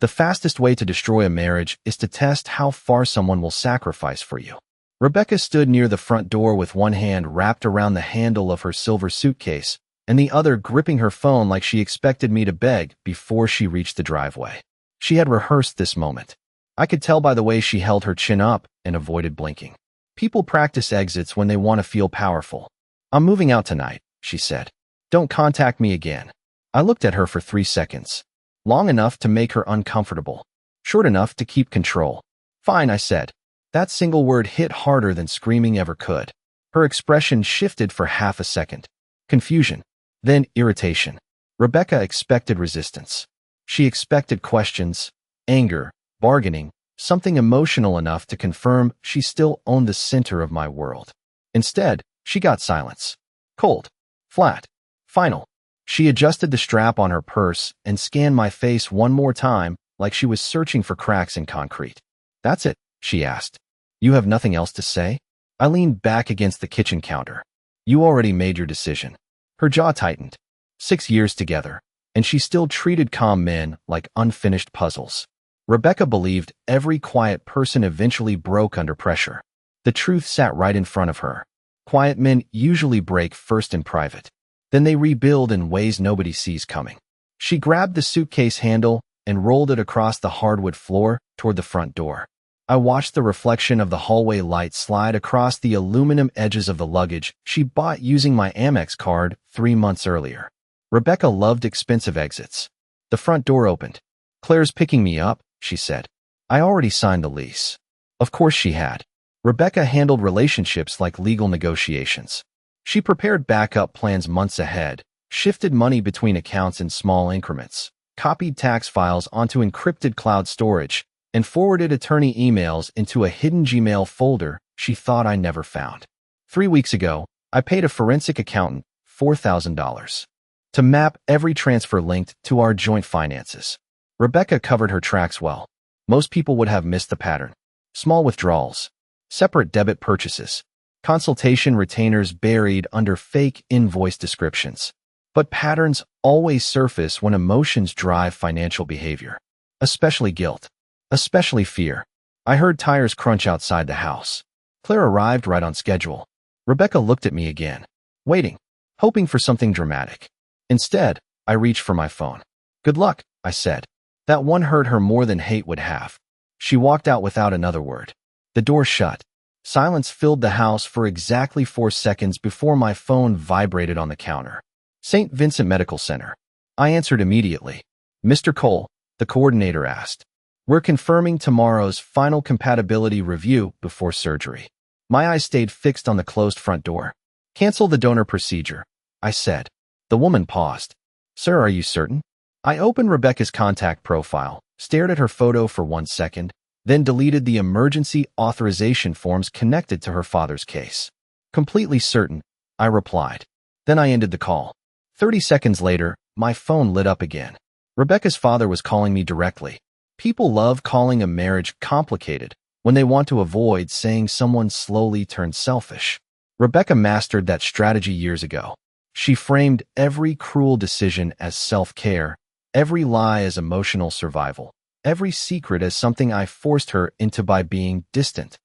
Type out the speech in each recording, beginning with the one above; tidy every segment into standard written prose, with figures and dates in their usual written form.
The fastest way to destroy a marriage is to test how far someone will sacrifice for you. Rebecca stood near the front door with one hand wrapped around the handle of her silver suitcase and the other gripping her phone like she expected me to beg before she reached the driveway. She had rehearsed this moment. I could tell by the way she held her chin up and avoided blinking. People practice exits when they want to feel powerful. "I'm moving out tonight," she said. "Don't contact me again." I looked at her for 3 seconds. Long enough to make her uncomfortable. Short enough to keep control. "Fine," I said. That single word hit harder than screaming ever could. Her expression shifted for half a second. Confusion. Then irritation. Rebecca expected resistance. She expected questions, anger, bargaining, something emotional enough to confirm she still owned the center of my world. Instead, she got silence. Cold. Flat. Final. She adjusted the strap on her purse and scanned my face one more time like she was searching for cracks in concrete. "That's it?" she asked. "You have nothing else to say?" I leaned back against the kitchen counter. "You already made your decision." Her jaw tightened. 6 years together, and she still treated calm men like unfinished puzzles. Rebecca believed every quiet person eventually broke under pressure. The truth sat right in front of her. Quiet men usually break first in private. Then they rebuild in ways nobody sees coming. She grabbed the suitcase handle and rolled it across the hardwood floor toward the front door. I watched the reflection of the hallway light slide across the aluminum edges of the luggage she bought using my Amex card 3 months earlier. Rebecca loved expensive exits. The front door opened. "Claire's picking me up," she said. I already signed the lease. Of course she had. Rebecca handled relationships like legal negotiations. She prepared backup plans months ahead, shifted money between accounts in small increments, copied tax files onto encrypted cloud storage, and forwarded attorney emails into a hidden Gmail folder she thought I never found. 3 weeks ago, I paid a forensic accountant $4,000 to map every transfer linked to our joint finances. Rebecca covered her tracks well. Most people would have missed the pattern. Small withdrawals, separate debit purchases, consultation retainers buried under fake invoice descriptions. But patterns always surface when emotions drive financial behavior, especially guilt. Especially fear. I heard tires crunch outside the house. Claire arrived right on schedule. Rebecca looked at me again, waiting, hoping for something dramatic. Instead, I reached for my phone. "Good luck," I said. That one hurt her more than hate would have. She walked out without another word. The door shut. Silence filled the house for exactly 4 seconds before my phone vibrated on the counter. St. Vincent Medical Center. I answered immediately. "Mr. Cole," the coordinator asked. "We're confirming tomorrow's final compatibility review before surgery." My eyes stayed fixed on the closed front door. "Cancel the donor procedure," I said. The woman paused. "Sir, are you certain?" I opened Rebecca's contact profile, stared at her photo for 1 second, then deleted the emergency authorization forms connected to her father's case. "Completely certain," I replied. Then I ended the call. 30 seconds later, my phone lit up again. Rebecca's father was calling me directly. People love calling a marriage complicated when they want to avoid saying someone slowly turned selfish. Rebecca mastered that strategy years ago. She framed every cruel decision as self-care, every lie as emotional survival, every secret as something I forced her into by being distant.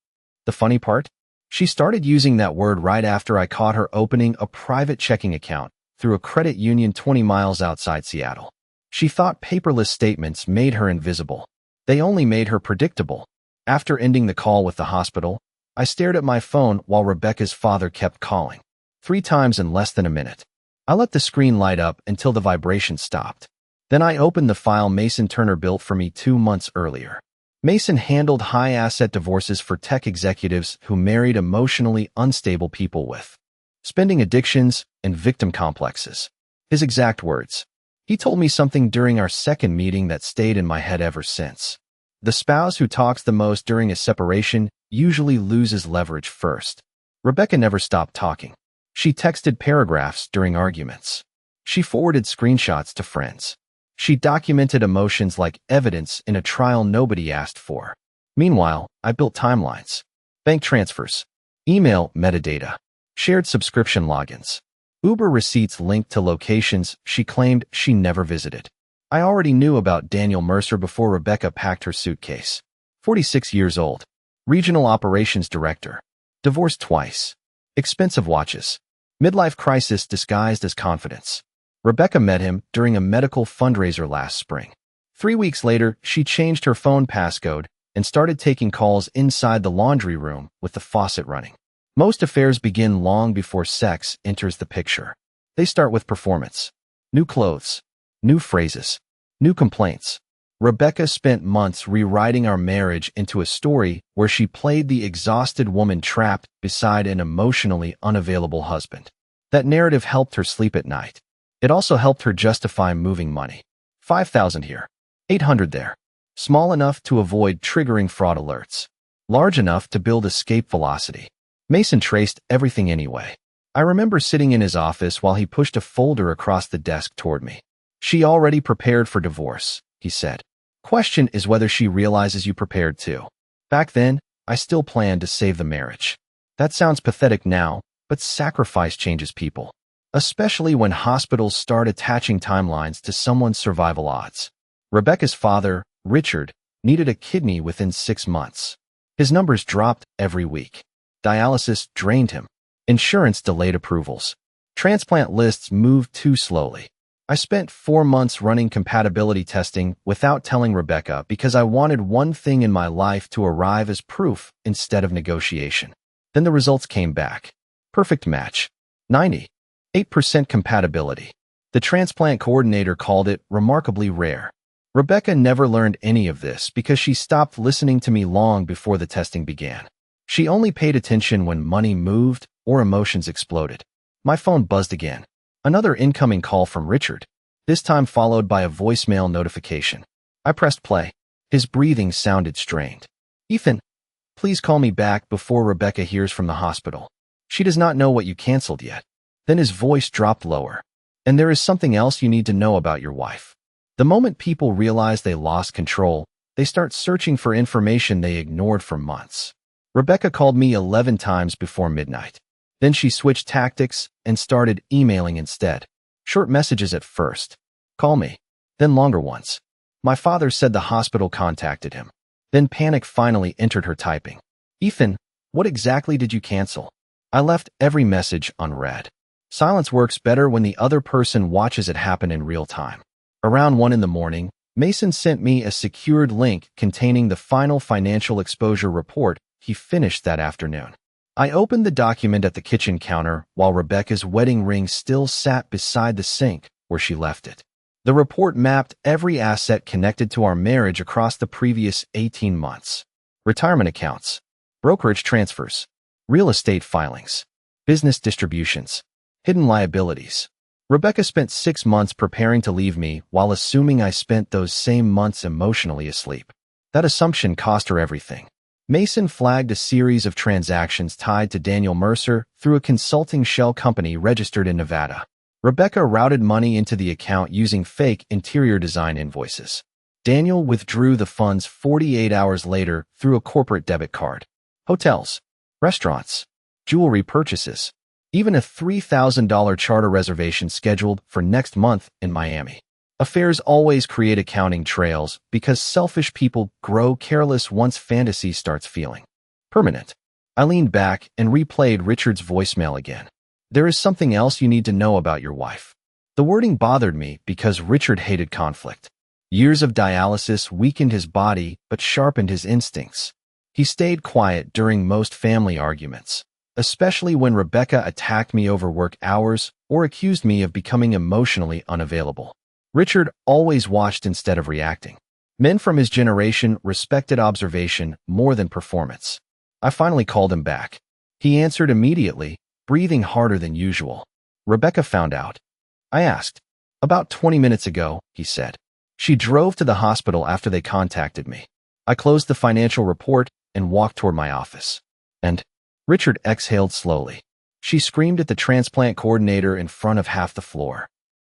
The funny part? She started using that word right after I caught her opening a private checking account through a credit union 20 miles outside Seattle. She thought paperless statements made her invisible. They only made her predictable. After ending the call with the hospital, I stared at my phone while Rebecca's father kept calling. 3 times in less than a minute. I let the screen light up until the vibration stopped. Then I opened the file Mason Turner built for me 2 months earlier. Mason handled high-asset divorces for tech executives who married emotionally unstable people with spending addictions and victim complexes. His exact words. He told me something during our second meeting that stayed in my head ever since. The spouse who talks the most during a separation usually loses leverage first. Rebecca never stopped talking. She texted paragraphs during arguments. She forwarded screenshots to friends. She documented emotions like evidence in a trial nobody asked for. Meanwhile, I built timelines, bank transfers, email metadata, shared subscription logins, Uber receipts linked to locations she claimed she never visited. I already knew about Daniel Mercer before Rebecca packed her suitcase. 46 years old. Regional Operations Director. Divorced twice. Expensive watches. Midlife crisis disguised as confidence. Rebecca met him during a medical fundraiser last spring. 3 weeks later, she changed her phone passcode and started taking calls inside the laundry room with the faucet running. Most affairs begin long before sex enters the picture. They start with performance. New clothes. New phrases. New complaints. Rebecca spent months rewriting our marriage into a story where she played the exhausted woman trapped beside an emotionally unavailable husband. That narrative helped her sleep at night. It also helped her justify moving money. 5,000 here. 800 there. Small enough to avoid triggering fraud alerts. Large enough to build escape velocity. Mason traced everything anyway. I remember sitting in his office while he pushed a folder across the desk toward me. She already prepared for divorce, he said. Question is whether she realizes you prepared too. Back then, I still planned to save the marriage. That sounds pathetic now, but sacrifice changes people. Especially when hospitals start attaching timelines to someone's survival odds. Rebecca's father, Richard, needed a kidney within 6 months. His numbers dropped every week. Dialysis drained him. Insurance delayed approvals. Transplant lists moved too slowly. I spent 4 months running compatibility testing without telling Rebecca because I wanted one thing in my life to arrive as proof instead of negotiation. Then the results came back. Perfect match. 98% compatibility. The transplant coordinator called it remarkably rare. Rebecca never learned any of this because she stopped listening to me long before the testing began. She only paid attention when money moved or emotions exploded. My phone buzzed again. Another incoming call from Richard, this time followed by a voicemail notification. I pressed play. His breathing sounded strained. Ethan, please call me back before Rebecca hears from the hospital. She does not know what you canceled yet. Then his voice dropped lower. And there is something else you need to know about your wife. The moment people realize they lost control, they start searching for information they ignored for months. Rebecca called me 11 times before midnight. Then she switched tactics and started emailing instead. Short messages at first. Call me. Then longer ones. My father said the hospital contacted him. Then panic finally entered her typing. Ethan, what exactly did you cancel? I left every message unread. Silence works better when the other person watches it happen in real time. Around 1 in the morning, Mason sent me a secured link containing the final financial exposure report he finished that afternoon. I opened the document at the kitchen counter while Rebecca's wedding ring still sat beside the sink where she left it. The report mapped every asset connected to our marriage across the previous 18 months. Retirement accounts, brokerage transfers, real estate filings, business distributions, hidden liabilities. Rebecca spent 6 months preparing to leave me while assuming I spent those same months emotionally asleep. That assumption cost her everything. Mason flagged a series of transactions tied to Daniel Mercer through a consulting shell company registered in Nevada. Rebecca routed money into the account using fake interior design invoices. Daniel withdrew the funds 48 hours later through a corporate debit card. Hotels, restaurants, jewelry purchases, even a $3,000 charter reservation scheduled for next month in Miami. Affairs always create accounting trails because selfish people grow careless once fantasy starts feeling permanent. I leaned back and replayed Richard's voicemail again. There is something else you need to know about your wife. The wording bothered me because Richard hated conflict. Years of dialysis weakened his body but sharpened his instincts. He stayed quiet during most family arguments, especially when Rebecca attacked me over work hours or accused me of becoming emotionally unavailable. Richard always watched instead of reacting. Men from his generation respected observation more than performance. I finally called him back. He answered immediately, breathing harder than usual. Rebecca found out. I asked. About 20 minutes ago, he said. She drove to the hospital after they contacted me. I closed the financial report and walked toward my office. And Richard exhaled slowly. She screamed at the transplant coordinator in front of half the floor.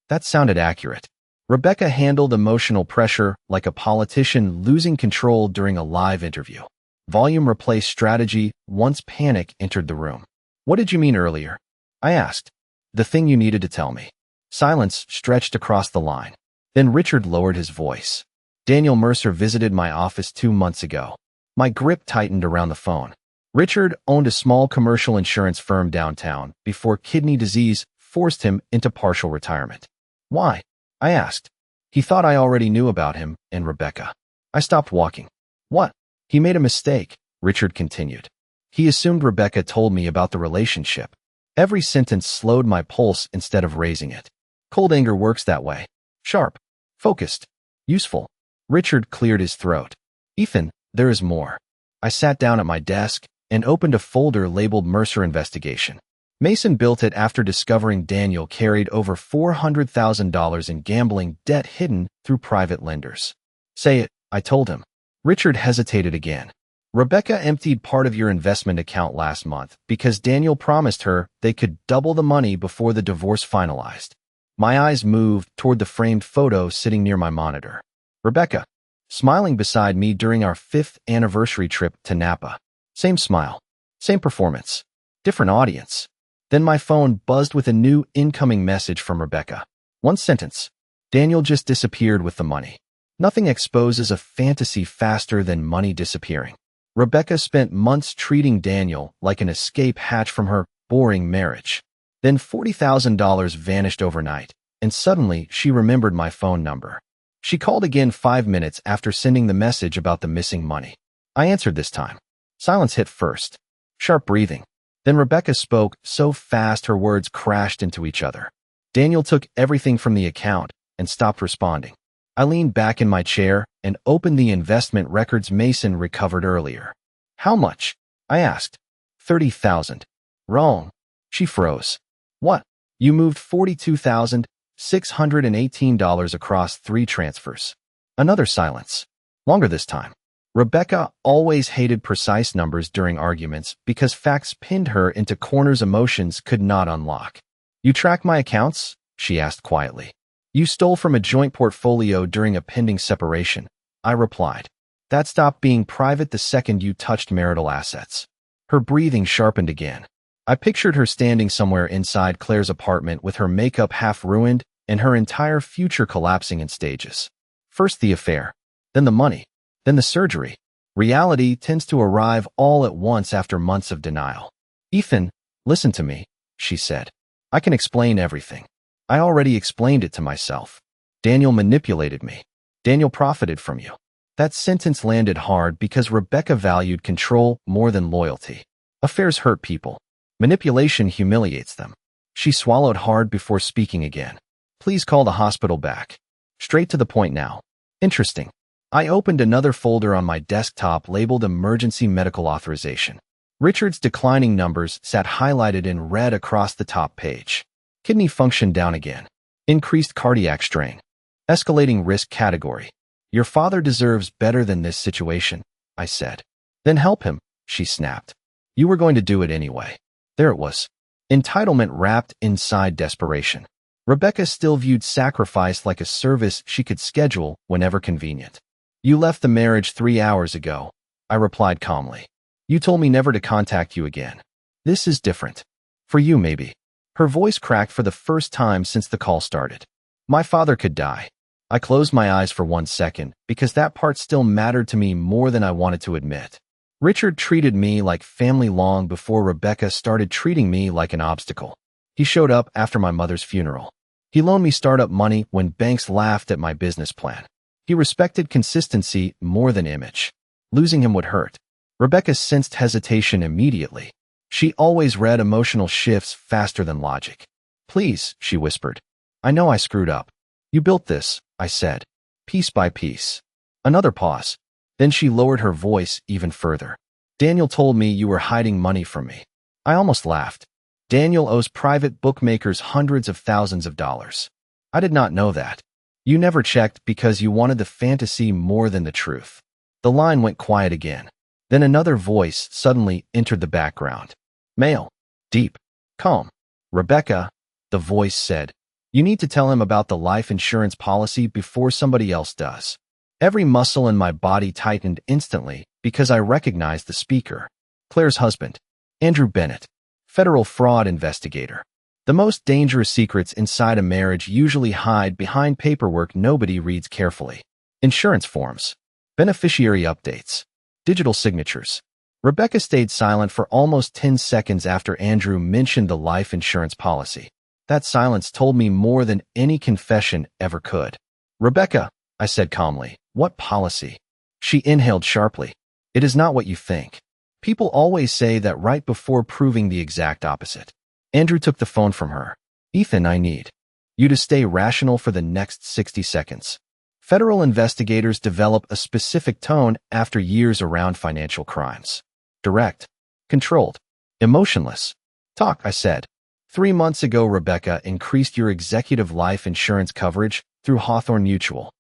That sounded accurate. Rebecca handled emotional pressure like a politician losing control during a live interview. Volume replaced strategy once panic entered the room. What did you mean earlier? I asked. The thing you needed to tell me. Silence stretched across the line. Then Richard lowered his voice. Daniel Mercer visited my office 2 months ago. My grip tightened around the phone. Richard owned a small commercial insurance firm downtown before kidney disease forced him into partial retirement. Why? I asked. He thought I already knew about him and Rebecca. I stopped walking. What? He made a mistake, Richard continued. He assumed Rebecca told me about the relationship. Every sentence slowed my pulse instead of raising it. Cold anger works that way. Sharp, focused, useful. Richard cleared his throat. Ethan, there is more. I sat down at my desk and opened a folder labeled Mercer Investigation. Mason built it after discovering Daniel carried over $400,000 in gambling debt hidden through private lenders. Say it, I told him. Richard hesitated again. Rebecca emptied part of your investment account last month because Daniel promised her they could double the money before the divorce finalized. My eyes moved toward the framed photo sitting near my monitor. Rebecca, smiling beside me during our 5th anniversary trip to Napa. Same smile, same performance, different audience. Then my phone buzzed with a new incoming message from Rebecca. One sentence. Daniel just disappeared with the money. Nothing exposes a fantasy faster than money disappearing. Rebecca spent months treating Daniel like an escape hatch from her boring marriage. Then $40,000 vanished overnight, and suddenly she remembered my phone number. She called again 5 minutes after sending the message about the missing money. I answered this time. Silence hit first. Sharp breathing. Then Rebecca spoke so fast her words crashed into each other. Daniel took everything from the account and stopped responding. I leaned back in my chair and opened the investment records Mason recovered earlier. How much? I asked. 30,000. Wrong. She froze. What? You moved $42,618 across 3 transfers. Another silence. Longer this time. Rebecca always hated precise numbers during arguments because facts pinned her into corners emotions could not unlock. You track my accounts? She asked quietly. You stole from a joint portfolio during a pending separation, I replied. That stopped being private the second you touched marital assets. Her breathing sharpened again. I pictured her standing somewhere inside Claire's apartment with her makeup half ruined and her entire future collapsing in stages. First the affair, then the money, then the surgery. Reality tends to arrive all at once after months of denial. Ethan, listen to me, she said. I can explain everything. I already explained it to myself. Daniel manipulated me. Daniel profited from you. That sentence landed hard because Rebecca valued control more than loyalty. Affairs hurt people. Manipulation humiliates them. She swallowed hard before speaking again. Please call the hospital back. Straight to the point now. Interesting. I opened another folder on my desktop labeled Emergency Medical Authorization. Richard's declining numbers sat highlighted in red across the top page. Kidney function down again. Increased cardiac strain. Escalating risk category. Your father deserves better than this situation, I said. Then help him, she snapped. You were going to do it anyway. There it was. Entitlement wrapped inside desperation. Rebecca still viewed sacrifice like a service she could schedule whenever convenient. You left the marriage 3 hours ago, I replied calmly. You told me never to contact you again. This is different. For you, maybe. Her voice cracked for the first time since the call started. My father could die. I closed my eyes for 1 second because that part still mattered to me more than I wanted to admit. Richard treated me like family long before Rebecca started treating me like an obstacle. He showed up after my mother's funeral. He loaned me startup money when banks laughed at my business plan. He respected consistency more than image. Losing him would hurt. Rebecca sensed hesitation immediately. She always read emotional shifts faster than logic. Please, she whispered. I know I screwed up. You built this, I said. Piece by piece. Another pause. Then she lowered her voice even further. Daniel told me you were hiding money from me. I almost laughed. Daniel owes private bookmakers hundreds of thousands of dollars. I did not know that. You never checked because you wanted the fantasy more than the truth. The line went quiet again. Then another voice suddenly entered the background. Male. Deep. Calm. Rebecca, the voice said. You need to tell him about the life insurance policy before somebody else does. Every muscle in my body tightened instantly because I recognized the speaker. Claire's husband. Andrew Bennett. Federal fraud investigator. The most dangerous secrets inside a marriage usually hide behind paperwork nobody reads carefully. Insurance forms, beneficiary updates, digital signatures. Rebecca stayed silent for almost 10 seconds after Andrew mentioned the life insurance policy. That silence told me more than any confession ever could. "Rebecca," I said calmly, "what policy?" She inhaled sharply. "It is not what you think. People always say that right before proving the exact opposite." Andrew took the phone from her. "Ethan, I need you to stay rational for the next 60 seconds. Federal investigators develop a specific tone after years around financial crimes. Direct, controlled, emotionless. Talk," I said. "3 months ago, Rebecca increased your executive life insurance coverage through Hawthorne Mutual."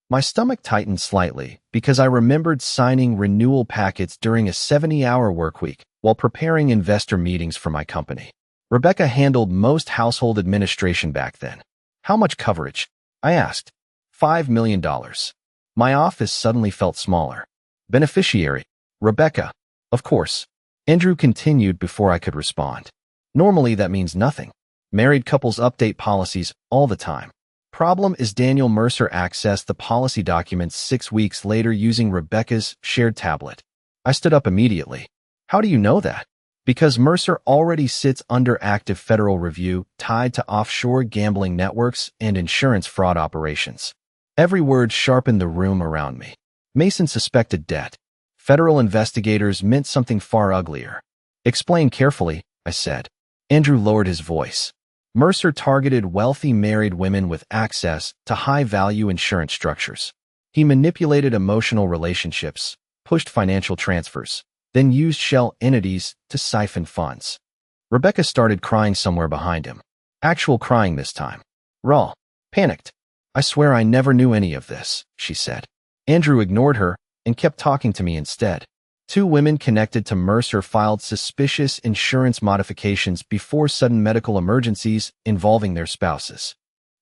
My stomach tightened slightly because I remembered signing renewal packets during a 70-hour workweek while preparing investor meetings for my company. Rebecca handled most household administration back then. "How much coverage?" I asked. $5 million. My office suddenly felt smaller. "Beneficiary?" "Rebecca." "Of course." Andrew continued before I could respond. "Normally that means nothing. Married couples update policies all the time. Problem is Daniel Mercer accessed the policy documents 6 weeks later using Rebecca's shared tablet." I stood up immediately. "How do you know that?" "Because Mercer already sits under active federal review tied to offshore gambling networks and insurance fraud operations." Every word sharpened the room around me. Mason suspected debt. Federal investigators meant something far uglier. "Explain carefully," I said. Andrew lowered his voice. "Mercer targeted wealthy married women with access to high-value insurance structures. He manipulated emotional relationships, pushed financial transfers, then used shell entities to siphon funds." Rebecca started crying somewhere behind him. Actual crying this time. Raw. Panicked. "I swear I never knew any of this," she said. Andrew ignored her and kept talking to me instead. 2 women connected to Mercer filed suspicious insurance modifications before sudden medical emergencies involving their spouses.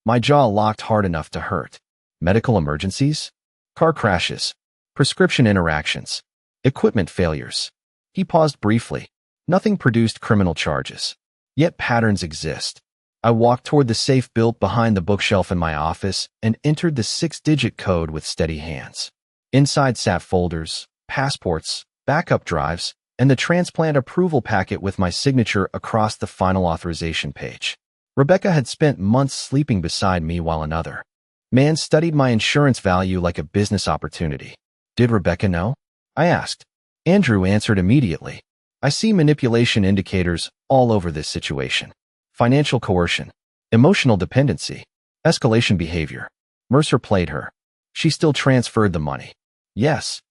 My jaw locked hard enough to hurt. Medical emergencies? Car crashes. Prescription interactions. Equipment failures. He paused briefly. Nothing produced criminal charges. Yet patterns exist. I walked toward the safe built behind the bookshelf in my office and entered the 6-digit code with steady hands. Inside sat folders, passports, backup drives, and the transplant approval packet with my signature across the final authorization page. Rebecca had spent months sleeping beside me while another man studied my insurance value like a business opportunity. Did Rebecca know? I asked. Andrew answered immediately. "I see manipulation indicators all over this situation. Financial coercion, emotional dependency, escalation behavior. Mercer played her. She still transferred the money. Yes.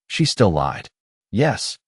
She still lied. Yes.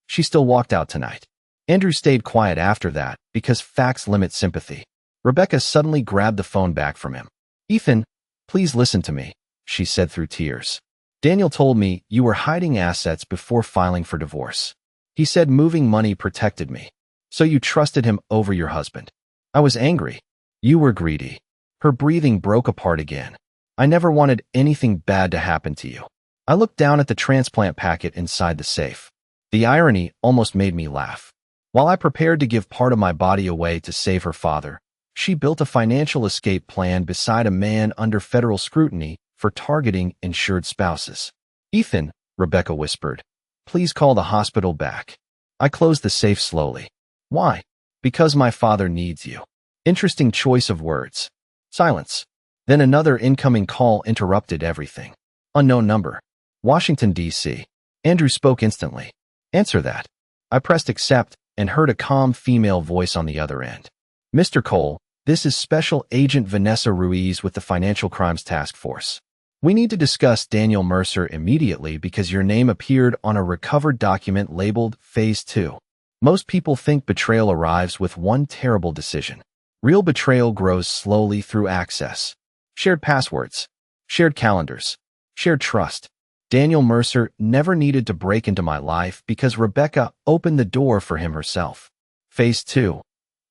She still walked out tonight." Andrew stayed quiet after that because facts limit sympathy. Rebecca suddenly grabbed the phone back from him. "Ethan, please listen to me," she said through tears. "Daniel told me you were hiding assets before filing for divorce. He said moving money protected me. So you trusted him over your husband." I was angry. "You were greedy." Her breathing broke apart again. "I never wanted anything bad to happen to you." I looked down at the transplant packet inside the safe. The irony almost made me laugh. While I prepared to give part of my body away to save her father, she built a financial escape plan beside a man under federal scrutiny for targeting insured spouses. "Ethan," Rebecca whispered, "please call the hospital back." I closed the safe slowly. "Why?" "Because my father needs you." Interesting choice of words. Silence. Then another incoming call interrupted everything. Unknown number. Washington, D.C. Andrew spoke instantly. "Answer that." I pressed accept and heard a calm female voice on the other end. "Mr. Cole, this is Special Agent Vanessa Ruiz with the Financial Crimes Task Force. We need to discuss Daniel Mercer immediately because your name appeared on a recovered document labeled Phase 2. Most people think betrayal arrives with one terrible decision. Real betrayal grows slowly through access. Shared passwords, shared calendars, shared trust. Daniel Mercer never needed to break into my life because Rebecca opened the door for him herself. Phase 2.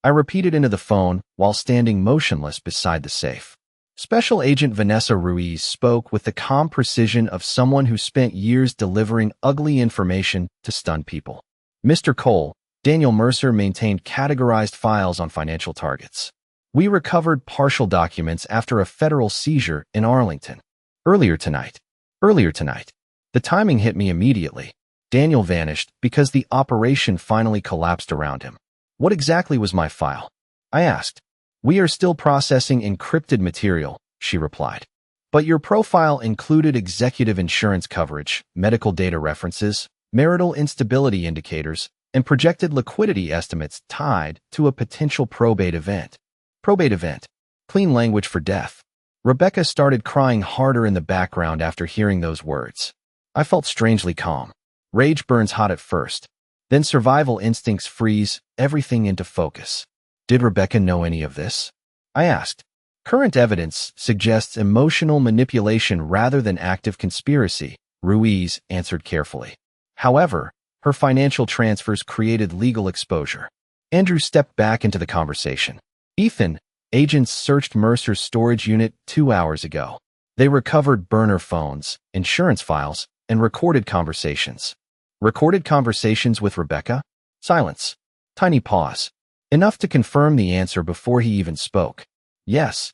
I repeated into the phone while standing motionless beside the safe. Special Agent Vanessa Ruiz spoke with the calm precision of someone who spent years delivering ugly information to stun people. "Mr. Cole, Daniel Mercer maintained categorized files on financial targets. We recovered partial documents after a federal seizure in Arlington. Earlier tonight. Earlier tonight. The timing hit me immediately. Daniel vanished because the operation finally collapsed around him. What exactly was my file? I asked. We are still processing encrypted material, she replied. But your profile included executive insurance coverage, medical data references, marital instability indicators, and projected liquidity estimates tied to a potential probate event. Probate event. Clean language for death. Rebecca started crying harder in the background after hearing those words. I felt strangely calm. Rage burns hot at first. Then survival instincts freeze everything into focus. Did Rebecca know any of this? I asked. Current evidence suggests emotional manipulation rather than active conspiracy, Ruiz answered carefully. However, her financial transfers created legal exposure. Andrew stepped back into the conversation. Ethan, agents searched Mercer's storage unit 2 hours ago. They recovered burner phones, insurance files, and recorded conversations. Recorded conversations with Rebecca? Silence. Tiny pause. Enough to confirm the answer before he even spoke. Yes.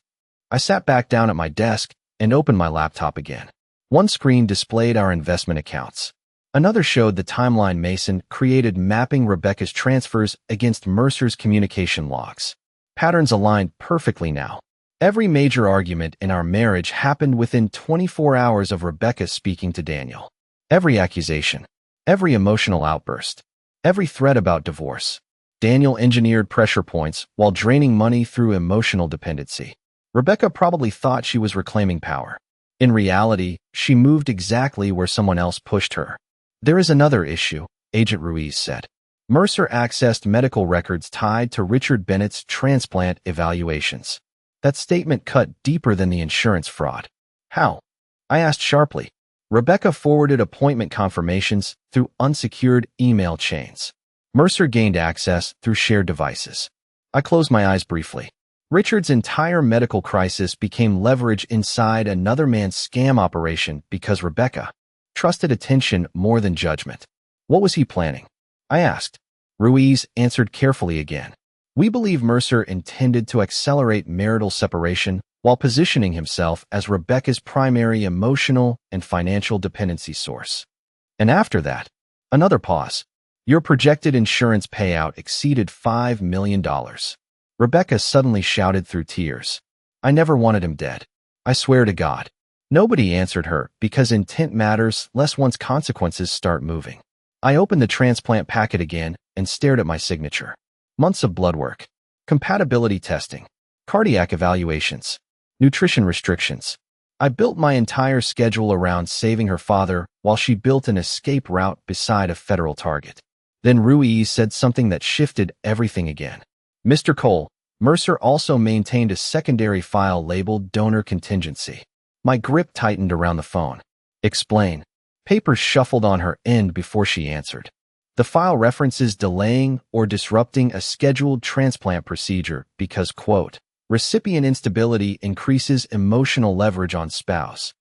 I sat back down at my desk and opened my laptop again. One screen displayed our investment accounts. Another showed the timeline Mason created mapping Rebecca's transfers against Mercer's communication logs. Patterns aligned perfectly now. Every major argument in our marriage happened within 24 hours of Rebecca speaking to Daniel. Every accusation, every emotional outburst, every threat about divorce. Daniel engineered pressure points while draining money through emotional dependency. Rebecca probably thought she was reclaiming power. In reality, she moved exactly where someone else pushed her. There is another issue, Agent Ruiz said. Mercer accessed medical records tied to Richard Bennett's transplant evaluations. That statement cut deeper than the insurance fraud. How? I asked sharply. Rebecca forwarded appointment confirmations through unsecured email chains. Mercer gained access through shared devices. I closed my eyes briefly. Richard's entire medical crisis became leverage inside another man's scam operation because Rebecca trusted attention more than judgment. What was he planning? I asked. Ruiz answered carefully again. We believe Mercer intended to accelerate marital separation while positioning himself as Rebecca's primary emotional and financial dependency source. And after that, another pause. Your projected insurance payout exceeded $5 million. Rebecca suddenly shouted through tears. I never wanted him dead. I swear to God. Nobody answered her because intent matters less once consequences start moving. I opened the transplant packet again and stared at my signature. Months of blood work, compatibility testing, cardiac evaluations, nutrition restrictions. I built my entire schedule around saving her father while she built an escape route beside a federal target. Then Ruiz said something that shifted everything again. Mr. Cole, Mercer also maintained a secondary file labeled donor contingency. My grip tightened around the phone. Explain. Papers shuffled on her end before she answered. The file references delaying or disrupting a scheduled transplant procedure because, quote, recipient instability increases emotional leverage on spouse.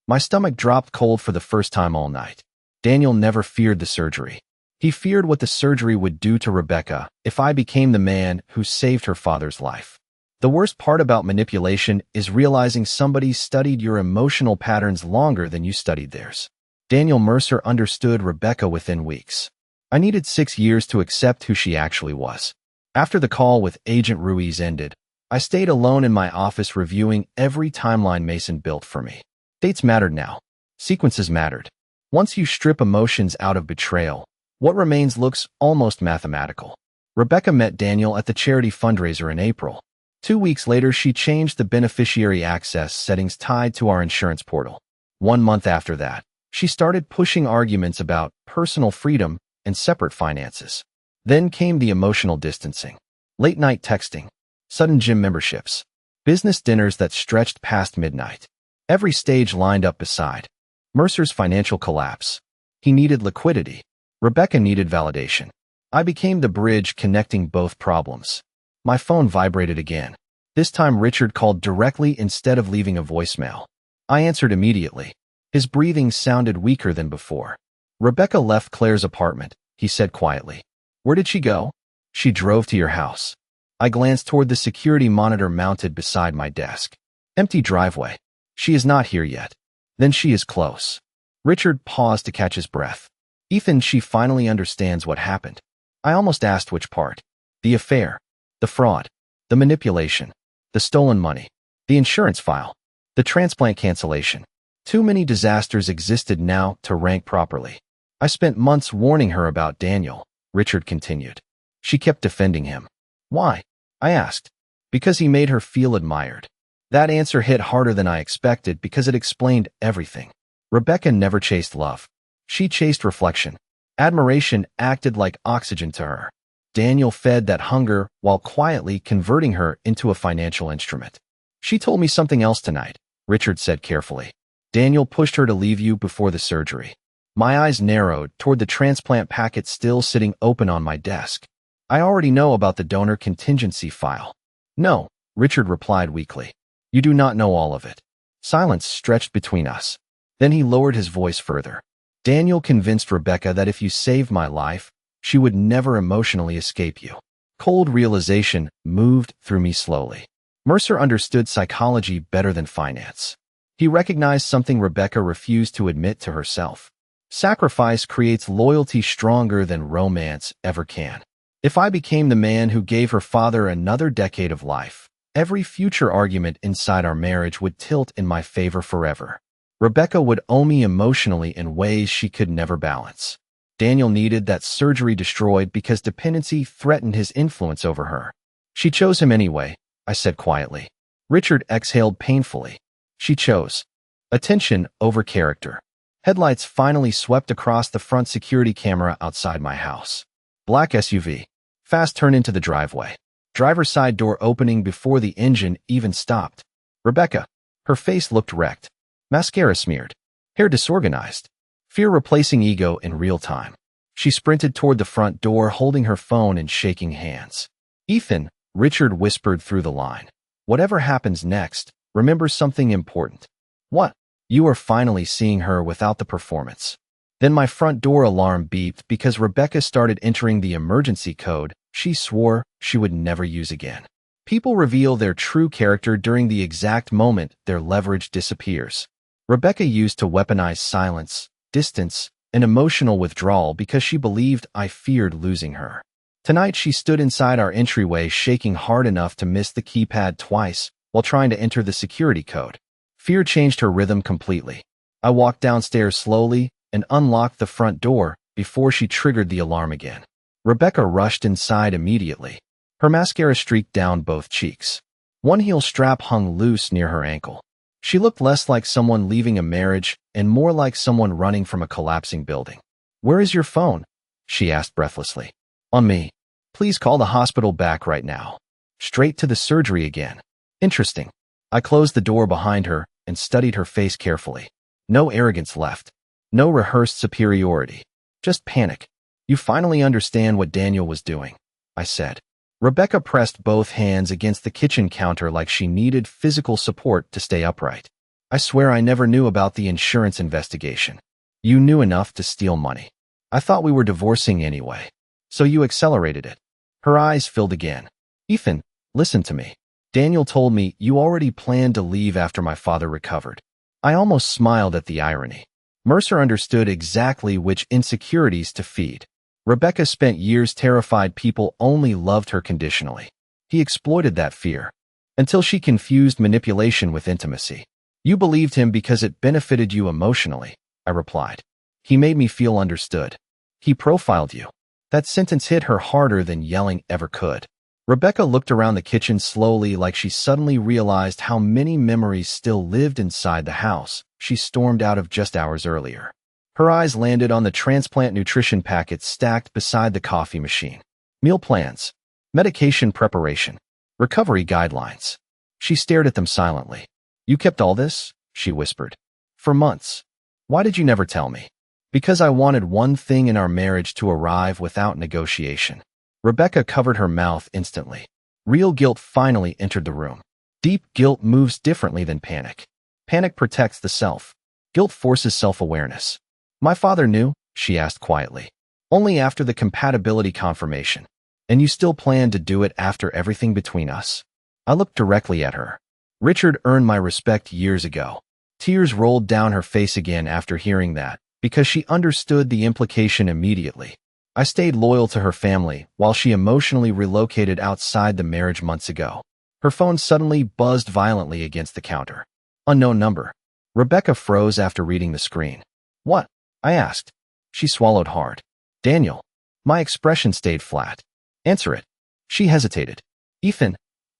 My stomach dropped cold for the first time all night. Daniel never feared the surgery. He feared what the surgery would do to Rebecca if I became the man who saved her father's life. The worst part about manipulation is realizing somebody studied your emotional patterns longer than you studied theirs. Daniel Mercer understood Rebecca within weeks. I needed 6 years to accept who she actually was. After the call with Agent Ruiz ended, I stayed alone in my office reviewing every timeline Mason built for me. Dates mattered now. Sequences mattered. Once you strip emotions out of betrayal, what remains looks almost mathematical. Rebecca met Daniel at the charity fundraiser in April. 2 weeks later, she changed the beneficiary access settings tied to our insurance portal. 1 month after that, she started pushing arguments about personal freedom and separate finances. Then came the emotional distancing. Late-night texting, sudden gym memberships, business dinners that stretched past midnight. Every stage lined up beside. Mercer's financial collapse. He needed liquidity. Rebecca needed validation. I became the bridge connecting both problems. My phone vibrated again. This time Richard called directly instead of leaving a voicemail. I answered immediately. His breathing sounded weaker than before. Rebecca left Claire's apartment, he said quietly. Where did she go? She drove to your house. I glanced toward the security monitor mounted beside my desk. Empty driveway. She is not here yet. Then she is close. Richard paused to catch his breath. Ethan, she finally understands what happened. I almost asked which part. The affair. The fraud. The manipulation. The stolen money. The insurance file. The transplant cancellation. Too many disasters existed now to rank properly. I spent months warning her about Daniel, Richard continued. She kept defending him. Why? I asked. Because he made her feel admired. That answer hit harder than I expected because it explained everything. Rebecca never chased love. She chased reflection. Admiration acted like oxygen to her. Daniel fed that hunger while quietly converting her into a financial instrument. She told me something else tonight, Richard said carefully. Daniel pushed her to leave you before the surgery. My eyes narrowed toward the transplant packet still sitting open on my desk. I already know about the donor contingency file. No, Richard replied weakly. You do not know all of it. Silence stretched between us. Then he lowered his voice further. Daniel convinced Rebecca that if you saved my life, she would never emotionally escape you. Cold realization moved through me slowly. Mercer understood psychology better than finance. He recognized something Rebecca refused to admit to herself. Sacrifice creates loyalty stronger than romance ever can. If I became the man who gave her father another decade of life, every future argument inside our marriage would tilt in my favor forever. Rebecca would owe me emotionally in ways she could never balance. Daniel needed that surgery destroyed because dependency threatened his influence over her. She chose him anyway, I said quietly. Richard exhaled painfully. She chose attention over character. Headlights finally swept across the front security camera outside my house. Black SUV. Fast turn into the driveway. Driver's side door opening before the engine even stopped. Rebecca. Her face looked wrecked. Mascara smeared. Hair disorganized. Fear replacing ego in real time. She sprinted toward the front door holding her phone and shaking hands. Ethan, Richard whispered through the line. Whatever happens next, remember something important. What? You are finally seeing her without the performance. Then my front door alarm beeped because Rebecca started entering the emergency code she swore she would never use again. People reveal their true character during the exact moment their leverage disappears. Rebecca used to weaponize silence, distance, and emotional withdrawal because she believed I feared losing her. Tonight she stood inside our entryway shaking hard enough to miss the keypad twice while trying to enter the security code. Fear changed her rhythm completely. I walked downstairs slowly and unlocked the front door before she triggered the alarm again. Rebecca rushed inside immediately. Her mascara streaked down both cheeks. One heel strap hung loose near her ankle. She looked less like someone leaving a marriage and more like someone running from a collapsing building. Where is your phone? She asked breathlessly. On me. Please call the hospital back right now. Straight to the surgery again. Interesting. I closed the door behind her and studied her face carefully. No arrogance left. No rehearsed superiority. Just panic. You finally understand what Daniel was doing, I said. Rebecca pressed both hands against the kitchen counter like she needed physical support to stay upright. I swear I never knew about the insurance investigation. You knew enough to steal money. I thought we were divorcing anyway. So you accelerated it. Her eyes filled again. Ethan, listen to me. Daniel told me you already planned to leave after my father recovered. I almost smiled at the irony. Mercer understood exactly which insecurities to feed. Rebecca spent years terrified people only loved her conditionally. He exploited that fear until she confused manipulation with intimacy. You believed him because it benefited you emotionally, I replied. He made me feel understood. He profiled you. That sentence hit her harder than yelling ever could. Rebecca looked around the kitchen slowly like she suddenly realized how many memories still lived inside the house she stormed out of just hours earlier. Her eyes landed on the transplant nutrition packets stacked beside the coffee machine. Meal plans, medication preparation, recovery guidelines. She stared at them silently. You kept all this? She whispered. For months. Why did you never tell me? Because I wanted one thing in our marriage to arrive without negotiation. Rebecca covered her mouth instantly. Real guilt finally entered the room. Deep guilt moves differently than panic. Panic protects the self. Guilt forces self-awareness. My father knew, she asked quietly. Only after the compatibility confirmation. And you still plan to do it after everything between us? I looked directly at her. Richard earned my respect years ago. Tears rolled down her face again after hearing that, because she understood the implication immediately. I stayed loyal to her family while she emotionally relocated outside the marriage months ago. Her phone suddenly buzzed violently against the counter. Unknown number. Rebecca froze after reading the screen. What? I asked. She swallowed hard. Daniel. My expression stayed flat. Answer it. She hesitated. Ethan.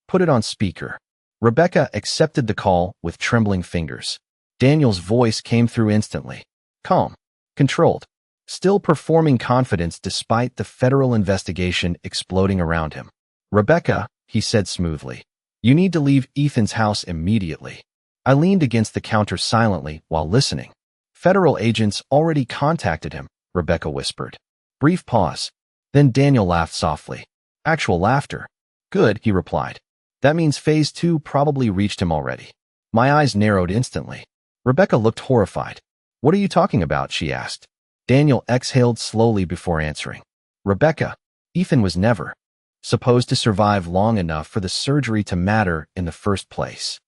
Put it on speaker. Rebecca accepted the call with trembling fingers. Daniel's voice came through instantly. Calm. Controlled. Still performing confidence despite the federal investigation exploding around him. Rebecca, he said smoothly. You need to leave Ethan's house immediately. I leaned against the counter silently while listening. Federal agents already contacted him, Rebecca whispered. Brief pause. Then Daniel laughed softly. Actual laughter. Good, he replied. That means phase 2 probably reached him already. My eyes narrowed instantly. Rebecca looked horrified. What are you talking about? She asked. Daniel exhaled slowly before answering. Rebecca, Ethan was never supposed to survive long enough for the surgery to matter in the first place.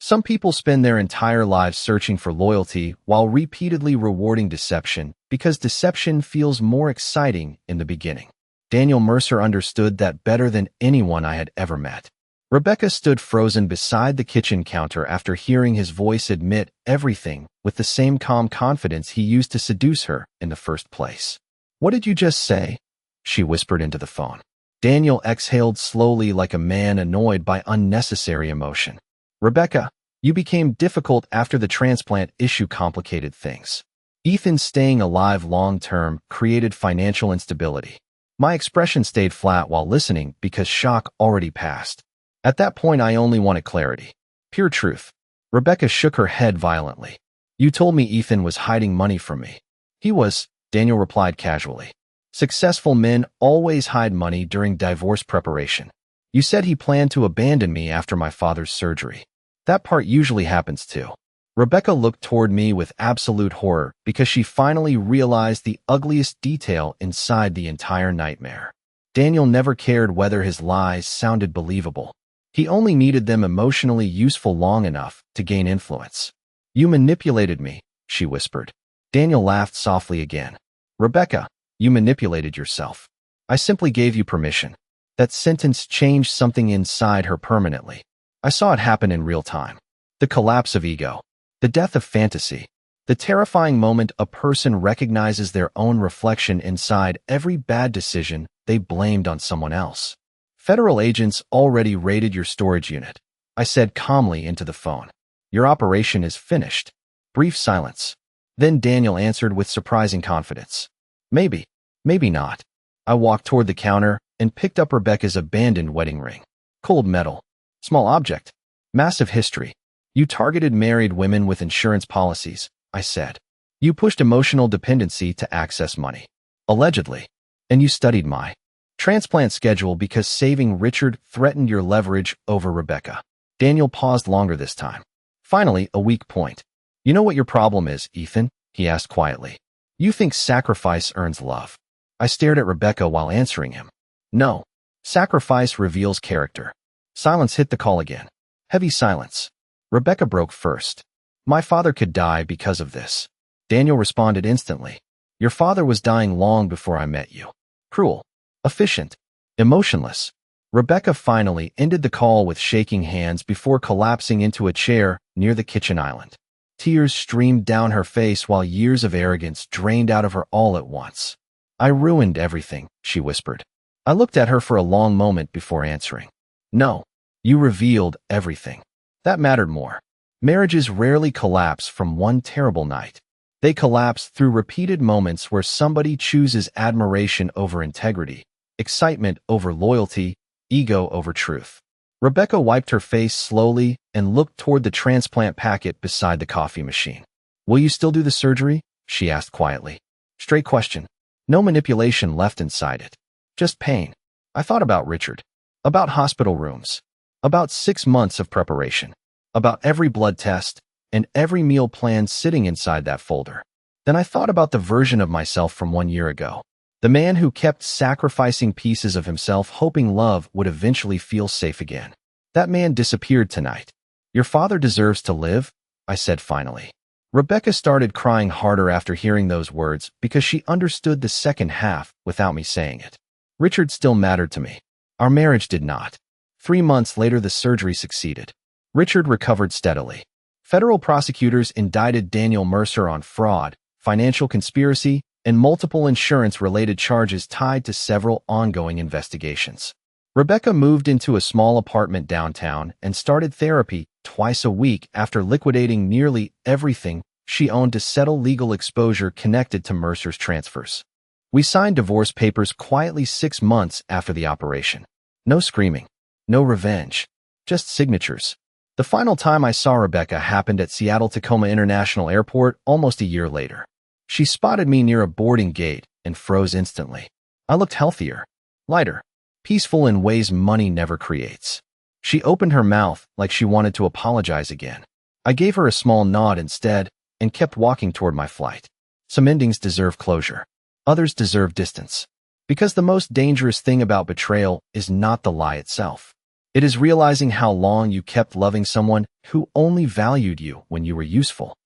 Some people spend their entire lives searching for loyalty while repeatedly rewarding deception because deception feels more exciting in the beginning. Daniel Mercer understood that better than anyone I had ever met. Rebecca stood frozen beside the kitchen counter after hearing his voice admit everything with the same calm confidence he used to seduce her in the first place. What did you just say? She whispered into the phone. Daniel exhaled slowly like a man annoyed by unnecessary emotion. Rebecca, you became difficult after the transplant issue complicated things. Ethan staying alive long-term created financial instability. My expression stayed flat while listening because shock already passed. At that point, I only wanted clarity. Pure truth. Rebecca shook her head violently. You told me Ethan was hiding money from me. He was, Daniel replied casually. Successful men always hide money during divorce preparation. You said he planned to abandon me after my father's surgery. That part usually happens too. Rebecca looked toward me with absolute horror because she finally realized the ugliest detail inside the entire nightmare. Daniel never cared whether his lies sounded believable. He only needed them emotionally useful long enough to gain influence. You manipulated me, she whispered. Daniel laughed softly again. Rebecca, you manipulated yourself. I simply gave you permission. That sentence changed something inside her permanently. I saw it happen in real time. The collapse of ego. The death of fantasy. The terrifying moment a person recognizes their own reflection inside every bad decision they blamed on someone else. Federal agents already raided your storage unit. I said calmly into the phone. Your operation is finished. Brief silence. Then Daniel answered with surprising confidence. Maybe, maybe not. I walked toward the counter and picked up Rebecca's abandoned wedding ring. Cold metal. Small object. Massive history. You targeted married women with insurance policies, I said. You pushed emotional dependency to access money. Allegedly. And you studied my transplant schedule because saving Richard threatened your leverage over Rebecca. Daniel paused longer this time. Finally, a weak point. You know what your problem is, Ethan? He asked quietly. You think sacrifice earns love. I stared at Rebecca while answering him. No. Sacrifice reveals character. Silence hit the call again. Heavy silence. Rebecca broke first. My father could die because of this. Daniel responded instantly. Your father was dying long before I met you. Cruel. Efficient. Emotionless. Rebecca finally ended the call with shaking hands before collapsing into a chair near the kitchen island. Tears streamed down her face while years of arrogance drained out of her all at once. I ruined everything, she whispered. I looked at her for a long moment before answering. No, you revealed everything. That mattered more. Marriages rarely collapse from one terrible night. They collapse through repeated moments where somebody chooses admiration over integrity, excitement over loyalty, ego over truth. Rebecca wiped her face slowly and looked toward the transplant packet beside the coffee machine. Will you still do the surgery? She asked quietly. Straight question. No manipulation left inside it. Just pain. I thought about Richard. About hospital rooms. About 6 months of preparation. About every blood test and every meal plan sitting inside that folder. Then I thought about the version of myself from 1 year ago. The man who kept sacrificing pieces of himself hoping love would eventually feel safe again. That man disappeared tonight. Your father deserves to live, I said finally. Rebecca started crying harder after hearing those words because she understood the second half without me saying it. Richard still mattered to me. Our marriage did not. 3 months later, the surgery succeeded. Richard recovered steadily. Federal prosecutors indicted Daniel Mercer on fraud, financial conspiracy, and multiple insurance-related charges tied to several ongoing investigations. Rebecca moved into a small apartment downtown and started therapy twice a week after liquidating nearly everything she owned to settle legal exposure connected to Mercer's transfers. We signed divorce papers quietly 6 months after the operation. No screaming, no revenge, just signatures. The final time I saw Rebecca happened at Seattle-Tacoma International Airport almost a year later. She spotted me near a boarding gate and froze instantly. I looked healthier, lighter, peaceful in ways money never creates. She opened her mouth like she wanted to apologize again. I gave her a small nod instead and kept walking toward my flight. Some endings deserve closure. Others deserve distance. Because the most dangerous thing about betrayal is not the lie itself. It is realizing how long you kept loving someone who only valued you when you were useful.